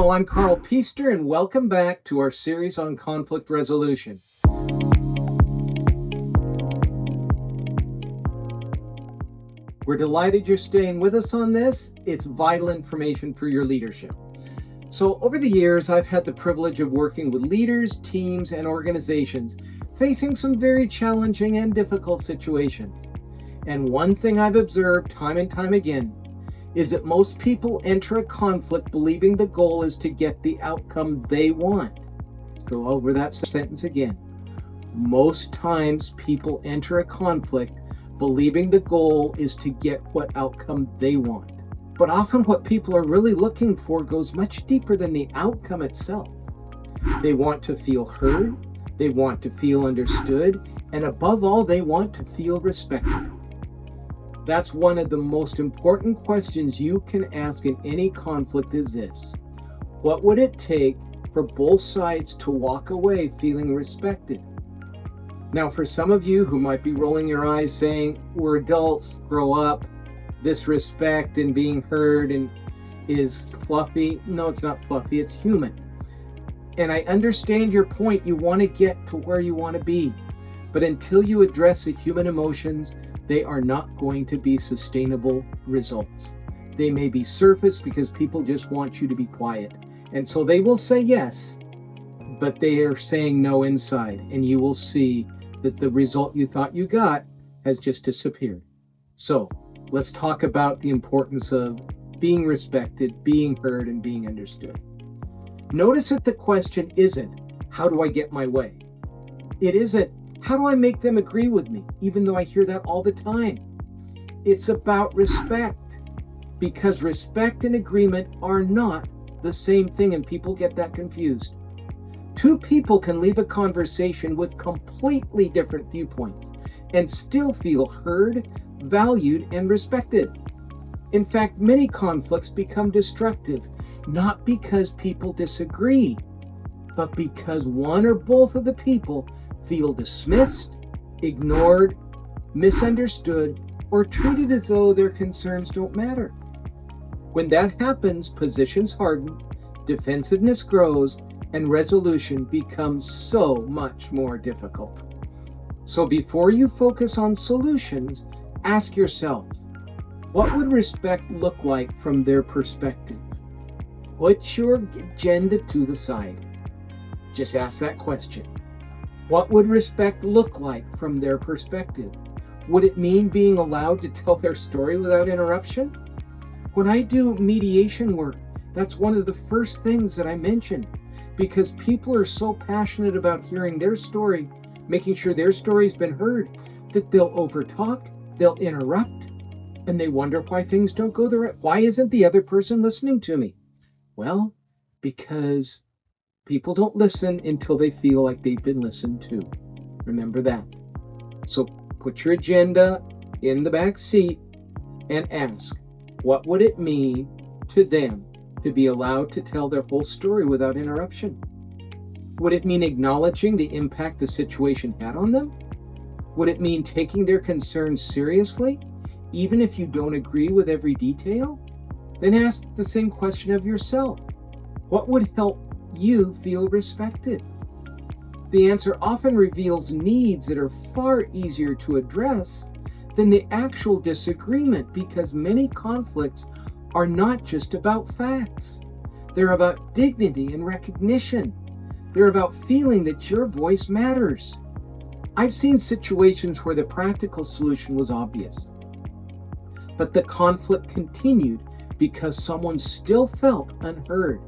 Hello, I'm Karl Pister, and welcome back to our series on conflict resolution. We're delighted you're staying with us on this. It's vital information for your leadership. So over the years, I've had the privilege of working with leaders, teams, and organizations facing some very challenging and difficult situations. And one thing I've observed time and time again is that most people enter a conflict believing the goal is to get the outcome they want. Let's go over that sentence again. Most times people enter a conflict believing the goal is to get what outcome they want. But often what people are really looking for goes much deeper than the outcome itself. They want to feel heard, they want to feel understood, and above all, they want to feel respected. That's one of the most important questions you can ask in any conflict is this: what would it take for both sides to walk away feeling respected? Now, for some of you who might be rolling your eyes saying, we're adults, grow up, this respect and being heard and is fluffy. No, it's not fluffy, it's human. And I understand your point. You want to get to where you want to be. But until you address the human emotions, they are not going to be sustainable results. They may be surface because people just want you to be quiet. And so they will say yes, but they are saying no inside. And you will see that the result you thought you got has just disappeared. So let's talk about the importance of being respected, being heard, and being understood. Notice that the question isn't, how do I get my way? It isn't, how do I make them agree with me? Even though I hear that all the time. It's about respect, because respect and agreement are not the same thing, and people get that confused. Two people can leave a conversation with completely different viewpoints and still feel heard, valued, and respected. In fact, many conflicts become destructive, not because people disagree, but because one or both of the people feel dismissed, ignored, misunderstood, or treated as though their concerns don't matter. When that happens, positions harden, defensiveness grows, and resolution becomes so much more difficult. So before you focus on solutions, ask yourself, what would respect look like from their perspective? Put your agenda to the side. Just ask that question. What would respect look like from their perspective? Would it mean being allowed to tell their story without interruption? When I do mediation work, that's one of the first things that I mention, because people are so passionate about hearing their story, making sure their story's been heard, that they'll overtalk, they'll interrupt, and they wonder why things don't go the right. Why isn't the other person listening to me? Well, because people don't listen until they feel like they've been listened to. Remember that. So put your agenda in the back seat and ask, what would it mean to them to be allowed to tell their whole story without interruption? Would it mean acknowledging the impact the situation had on them? Would it mean taking their concerns seriously, even if you don't agree with every detail? Then ask the same question of yourself. What would help you feel respected? The answer often reveals needs that are far easier to address than the actual disagreement, because many conflicts are not just about facts. They're about dignity and recognition. They're about feeling that your voice matters. I've seen situations where the practical solution was obvious, but the conflict continued because someone still felt unheard.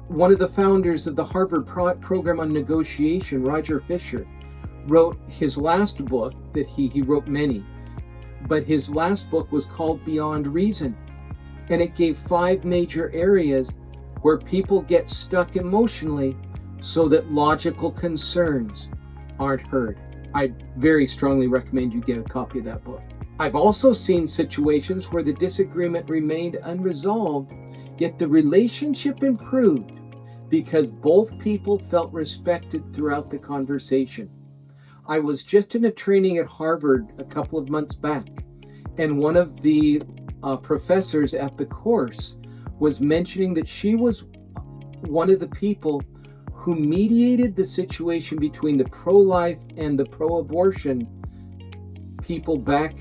One of the founders of the Harvard program on negotiation, Roger Fisher, wrote his last book, that he wrote many, but his last book was called Beyond Reason. And it gave 5 major areas where people get stuck emotionally so that logical concerns aren't heard. I very strongly recommend you get a copy of that book. I've also seen situations where the disagreement remained unresolved, yet the relationship improved because both people felt respected throughout the conversation. I was just in a training at Harvard a couple of months back, and one of the professors at the course was mentioning that she was one of the people who mediated the situation between the pro-life and the pro-abortion people back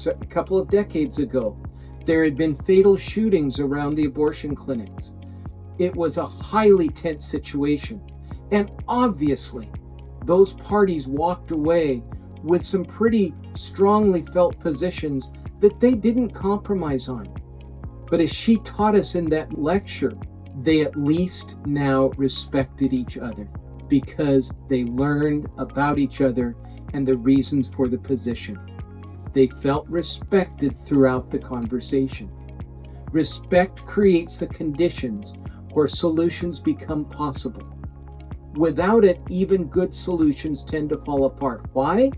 a couple of decades ago. There had been fatal shootings around the abortion clinics. It was a highly tense situation. And obviously, those parties walked away with some pretty strongly felt positions that they didn't compromise on. But as she taught us in that lecture, they at least now respected each other because they learned about each other and the reasons for the position. They felt respected throughout the conversation. Respect creates the conditions where solutions become possible. Without it, even good solutions tend to fall apart. Why?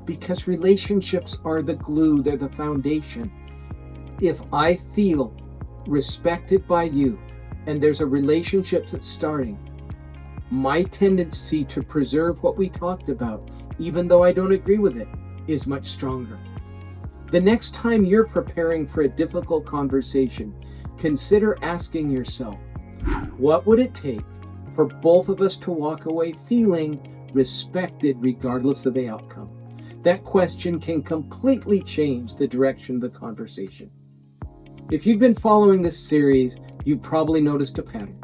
Because relationships are the glue, they're the foundation. If I feel respected by you and there's a relationship that's starting, my tendency to preserve what we talked about, even though I don't agree with it, is much stronger. The next time you're preparing for a difficult conversation, consider asking yourself, what would it take for both of us to walk away feeling respected regardless of the outcome? That question can completely change the direction of the conversation. If you've been following this series, you've probably noticed a pattern.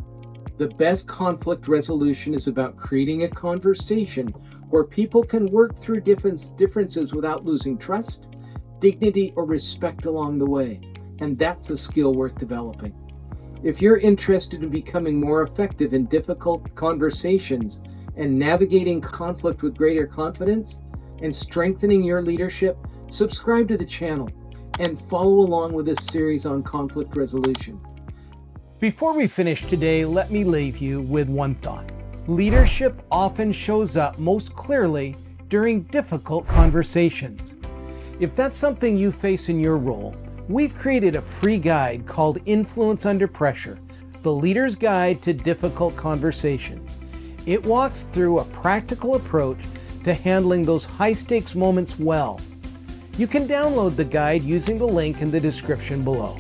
The best conflict resolution is about creating a conversation where people can work through differences without losing trust, dignity, or respect along the way. And that's a skill worth developing. If you're interested in becoming more effective in difficult conversations and navigating conflict with greater confidence and strengthening your leadership, subscribe to the channel and follow along with this series on conflict resolution. Before we finish today, let me leave you with one thought. Leadership often shows up most clearly during difficult conversations. If that's something you face in your role, we've created a free guide called Influence Under Pressure, the Leader's Guide to Difficult Conversations. It walks through a practical approach to handling those high-stakes moments well. You can download the guide using the link in the description below.